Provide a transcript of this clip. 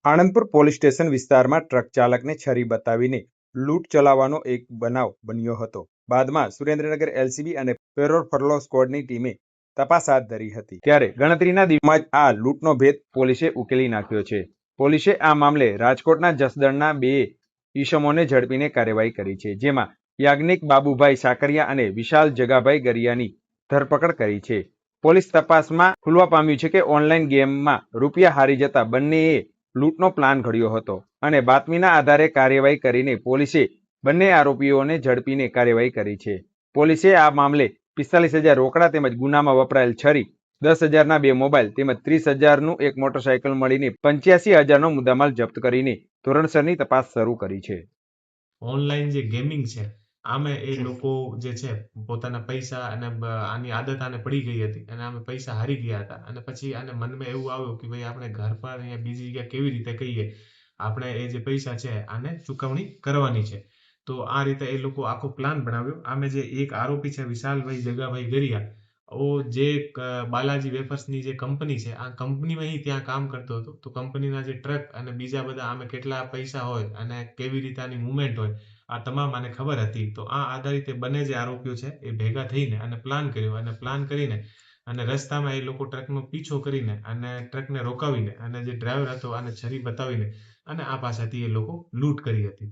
Anandpur police station વિસ્તારમાં truck ચાલકને છરી બતાવીને લૂંટ ચલાવવાનો એક બનાવ બન્યો હતો. બાદમાં સુરેન્દ્રનગર એલસીબી અને પેરોલ ફરલો સ્ક્વોડની ટીમે તપાસ હાથ ધરી હતી. ત્યારે ગણતરીના દિવસોમાં જ આ લૂંટનો ભેદ પોલીસે ઉકેલી નાખ્યો છે. પોલીસે આ મામલે રાજકોટના જસદણના 2 ઈસમોને ઝડપીને કાર્યવાહી કરી છે, જેમાં યાજ્ઞિક બાબુભાઈ સાકરિયા અને વિશાલ જગાભાઈ ગરિયાની ધરપકડ કરી છે. પોલીસ તપાસમાં ખુલવા પામ્યું છે કે ઓનલાઈન ગેમમાં રૂપિયા હારી જતા બંનેએ લૂંટનો પ્લાન ઘડ્યો હતો અને બાતમીના આધારે કાર્યવાહી કરીને પોલીસે બંને આરોપીઓને ઝડપીને કાર્યવાહી કરી છે. પોલીસે આ મામલે 45,000 રોકડા તેમજ ગુનામાં વપરાયેલ છરી, 10,000ના 2 મોબાઈલ તેમજ 30,000નું એક મોટરસાયકલ મળીને 85,000નો મુદ્દામાલ જપ્ત કરીને ધોરણસરની તપાસ શરૂ કરી છે. ઓનલાઈન જે ગેમિંગ છે આમે એ લોકો જે છે પોતાના પૈસા અને આની આદત આને પડી ગઈ હતી અને આમે પૈસા હારી ગયા હતા અને પછી આને મનમાં એવું આવ્યું કે ભાઈ આપણે ઘર પર અહીંયા બીજી જગ્યાએ કેવી રીતે કહીએ આપણે એ જે પૈસા છે આને ચૂકવણી કરવાની છે. તો આ રીતે એ લોકો આખો પ્લાન બનાવ્યો. આમે જે એક આરોપી છે વિશાલભાઈ જગાભાઈ ગરિયા, જે બાલાજી વેફર્સની જે કંપની છે આ કંપનીમાં ત્યાં કામ કરતો હતો. તો કંપનીના જે ટ્રક અને બીજા બધા આમે કેટલા પૈસા હોય અને કેવી રીતે આની મુવમેન્ટ હોય આ તમામ આને ખબર હતી. તો આ આધારિત બંને જે આરોપીઓ છે એ ભેગા થઈને અને પ્લાન કર્યો અને પ્લાન કરીને અને રસ્તામાં એ લોકો ટ્રકનો પીછો કરીને અને ટ્રકને રોકાવીને અને જે ડ્રાઈવર હતો આને છરી બતાવીને અને આ પાસેથી એ લોકો લૂંટ કરી હતી.